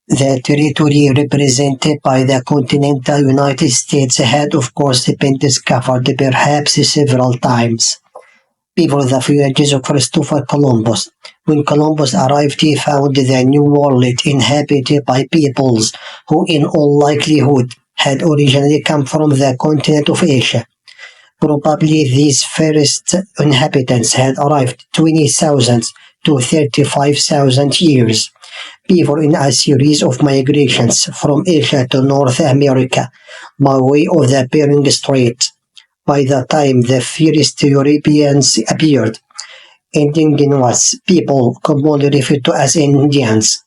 The territory represented by the continental United States had of course been discovered perhaps several times before the voyages of Christopher Columbus. When Columbus arrived, he found the New World inhabited by peoples who, in all likelihood, had originally come from the continent of Asia. Probably these first inhabitants had arrived 20,000 to 35,000 years before in a series of migrations from Asia to North America by way of the Bering Strait. By the time the first Europeans appeared, indigenous people, commonly referred to as Indians,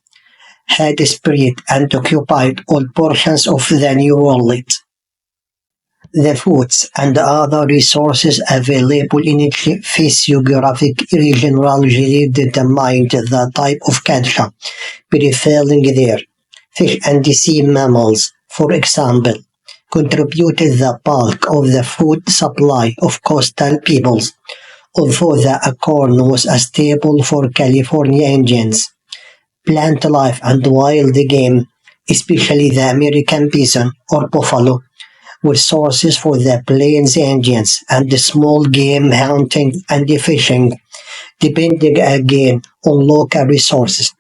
had spread and occupied all portions of the New World. The foods and other resources available in each physiographic region largely determined the type of culture prevailing there. Fish and sea mammals, for example, contributed the bulk of the food supply of coastal peoples, although the acorn was a staple for California Indians. Plant life and wild game, especially the American bison or buffalo, were sources for the Plains Indians, and the small game hunting and fishing, depending again on local resources,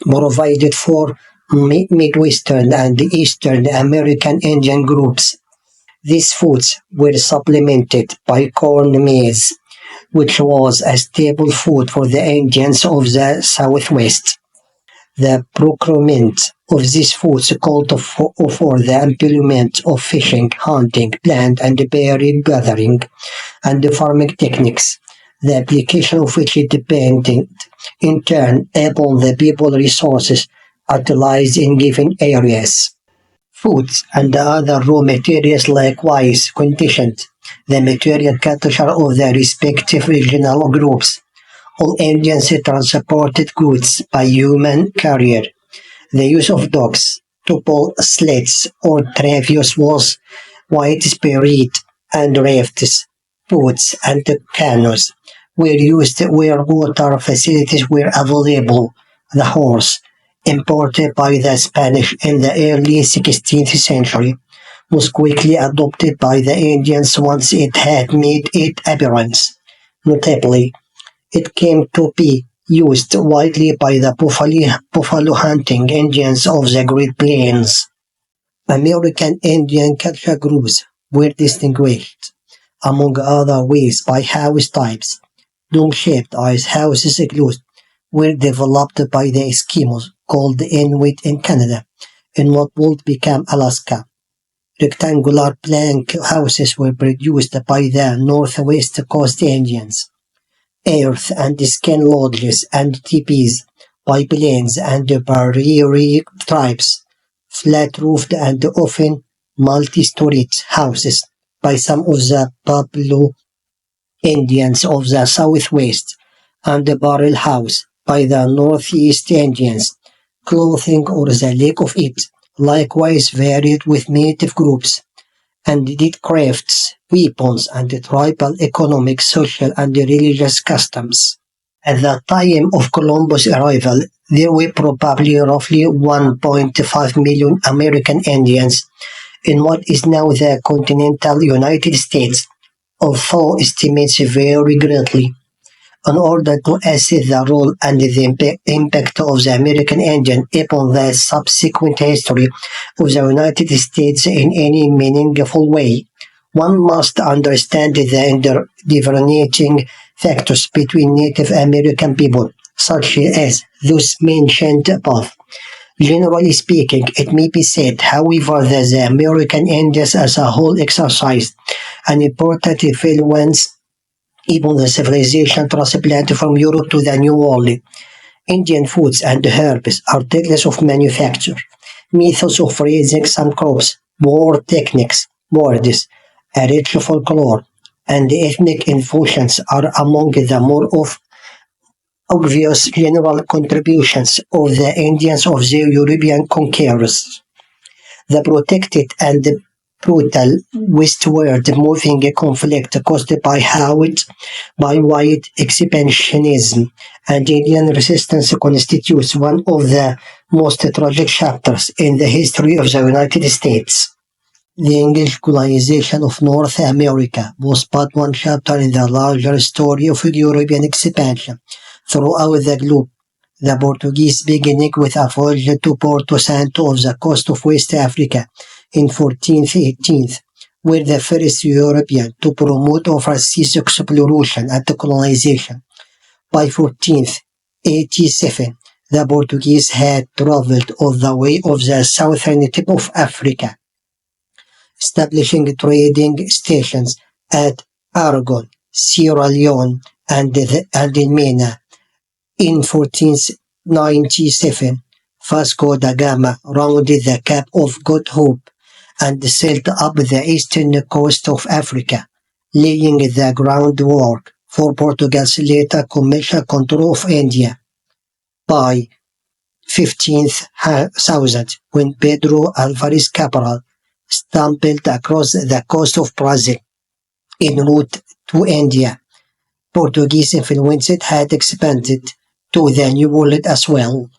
provided for Midwestern and Eastern American Indian groups. These foods were supplemented by corn maize, which was a staple food for the Indians of the Southwest. The procurement of these foods called for the employment of fishing, hunting, plant and berry gathering, and farming techniques, the application of which depended in turn upon the people resources utilized in given areas. Foods and other raw materials likewise conditioned the material culture of the respective regional groups. All Indians transported goods by human carrier. The use of dogs to pull sleds or traverse was widespread, and rafts, boats, and canoes were used where water facilities were available. The horse, imported by the Spanish in the early 16th century, was quickly adopted by the Indians once it had made its appearance. Notably, it came to be used widely by the buffalo hunting Indians of the Great Plains. American Indian culture groups were distinguished, among other ways, by house types. Dome-shaped ice houses igloos were developed by the Eskimos, called Inuit in Canada, in what would become Alaska. Rectangular plank houses were produced by the Northwest Coast Indians. Earth and skin lodges and teepees by Plains and Prairie tribes, flat-roofed and often multi-storied houses by some of the Pueblo Indians of the Southwest, and the barrel house by the Northeast Indians. Clothing or the lack of it likewise varied with native groups, and did crafts, weapons, and tribal economic, social, and religious customs. At the time of Columbus' arrival, there were probably roughly 1.5 million American Indians in what is now the continental United States, although estimates vary greatly. In order to assess the role and the impact of the American Indian upon the subsequent history of the United States in any meaningful way, one must understand the differentiating factors between Native American people, such as those mentioned above. Generally speaking, it may be said, however, that the American Indians as a whole exercised an important influence even the civilization transplanted from Europe to the New World. Indian foods and herbs, articles of manufacture, methods of raising some crops, war techniques, words, a rich folklore, and ethnic infusions are among the more obvious general contributions of the Indians of the European conquerors. The protected and brutal westward moving conflict caused by white expansionism and Indian resistance constitutes one of the most tragic chapters in the history of the United States. The English colonization of North America was but one chapter in the larger story of European expansion throughout the globe. The Portuguese beginning with a voyage to Porto Santo off the coast of West Africa in 1418 were the first European to promote overseas exploration and colonization. By 1487, the Portuguese had traveled all the way of the southern tip of Africa, establishing trading stations at Aragon, Sierra Leone, and Mena. In 1497, Vasco da Gama rounded the Cape of Good Hope and sailed up the eastern coast of Africa, laying the groundwork for Portugal's later commercial control of India. By 15,000, when Pedro Alvarez Cabral stumbled across the coast of Brazil en route to India, Portuguese influence had expanded to the New World as well.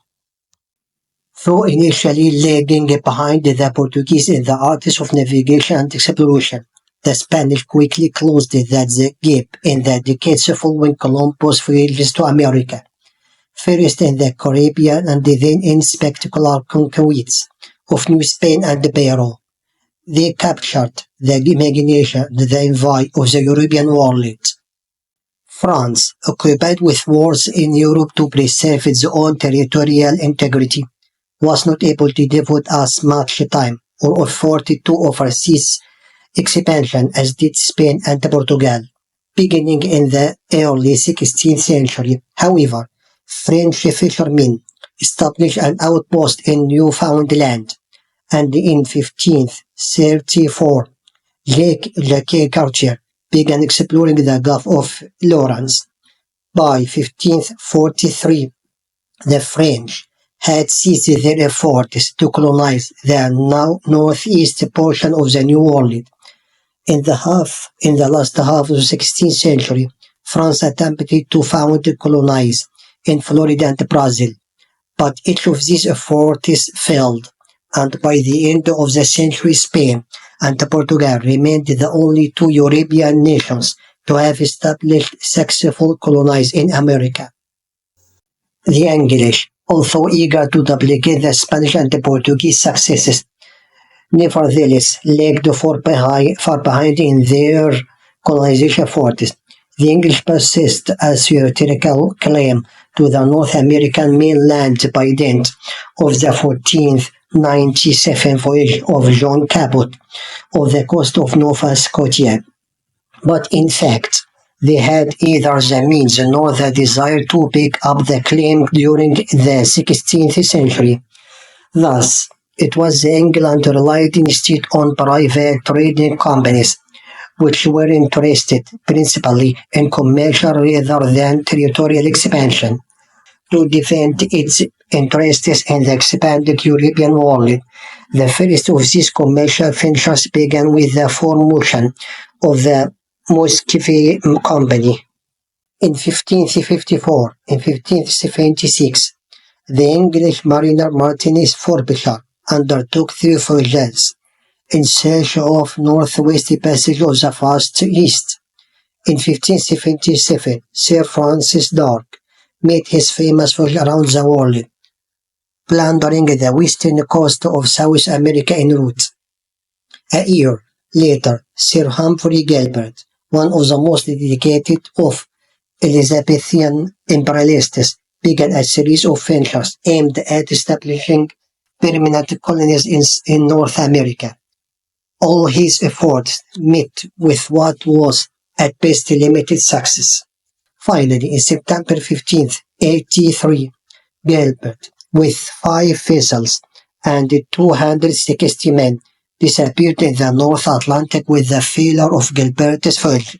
Though initially lagging behind the Portuguese in the arts of navigation and exploration, the Spanish quickly closed that gap in the decades following Columbus' voyages to America, first in the Caribbean and then in spectacular conquests of New Spain and Peru. They captured the imagination and the envy of the European world. France, occupied with wars in Europe to preserve its own territorial integrity, was not able to devote as much time or effort to overseas expansion as did Spain and Portugal. Beginning in the early 16th century, however, French fishermen established an outpost in Newfoundland, and in 1534, Jacques Cartier began exploring the Gulf of Lawrence. By 1543, the French had ceased their efforts to colonize the now northeast portion of the New World. In the last half of the 16th century, France attempted to colonize in Florida and Brazil, but each of these efforts failed, and by the end of the century Spain and Portugal remained the only two European nations to have established successful colonies in America. The English, although eager to duplicate the Spanish and the Portuguese successes, nevertheless lagged far behind in their colonization efforts. The English persist a theoretical claim to the North American mainland by dint of the 1497 voyage of John Cabot off the coast of Nova Scotia. But in fact, they had either the means nor the desire to pick up the claim during the 16th century. Thus, it was England relied instead on private trading companies, which were interested principally in commercial rather than territorial expansion. To defend its interests in the expanded European world, the first of these commercial ventures began with the formation of the Muscovy Company. In 1554 and 1576, the English mariner Martinus Frobisher undertook 3 voyages in search of northwest passage of the vast East. In 1577, Sir Francis Drake made his famous voyage around the world, plundering the western coast of South America en route. A year later, Sir Humphrey Gilbert, one of the most dedicated of Elizabethan imperialists, began a series of ventures aimed at establishing permanent colonies in North America. All his efforts met with what was at best limited success. Finally, in September 1583, Gilbert, with 5 vessels and 260 men, disappeared in the North Atlantic with the failure of Gilbert's voyage.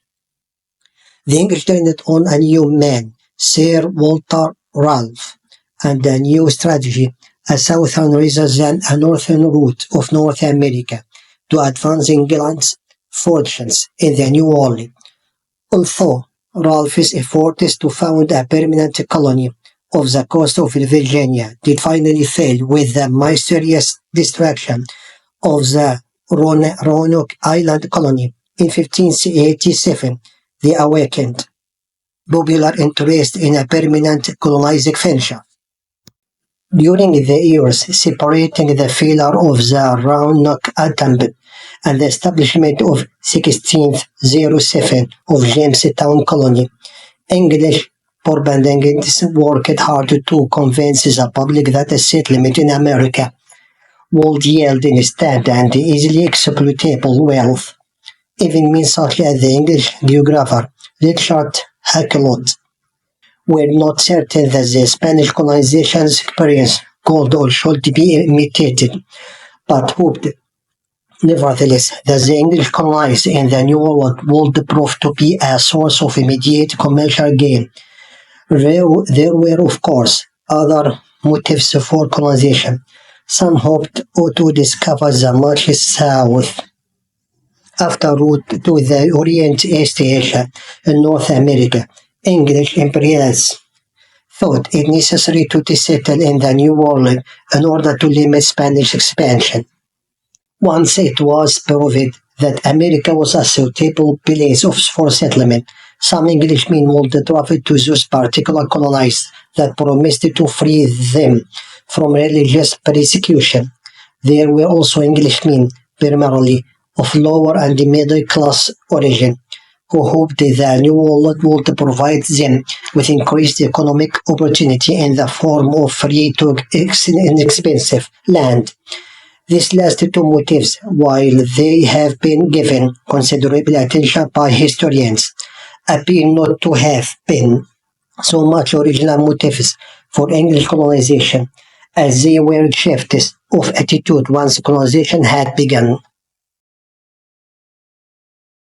The English turned on a new man, Sir Walter Raleigh, and a new strategy, a southern rather than a northern route of North America, to advance England's fortunes in the New World. Although Ralph's efforts to found a permanent colony off the coast of Virginia did finally fail with the mysterious destruction of the Roanoke Island colony in 1587, they awakened popular interest in a permanent colonizing venture. During the years separating the failure of the Roanoke attempt and the establishment of 1607 of Jamestown Colony, English propagandists worked hard to convince the public that a settlement in America would yield instant and easily exploitable wealth. Even men such as the English geographer Richard Hakluyt were not certain that the Spanish colonization's experience could or should be imitated, but hoped nevertheless that the English colonies in the New World would prove to be a source of immediate commercial gain. There were, of course, other motives for colonization. Some hoped to discover the much south after route to the Orient, East Asia, and North America. English imperialists thought it necessary to settle in the New World in order to limit Spanish expansion. Once it was proved that America was a suitable place for settlement, some Englishmen would travel to those particular colonies that promised to free them from religious persecution. There were also Englishmen, primarily of lower and middle class origin, who hoped the New World would provide them with increased economic opportunity in the form of free to inexpensive land. These last two motives, while they have been given considerable attention by historians, appear not to have been so much original motives for English colonization as they were shifts of attitude once colonization had begun.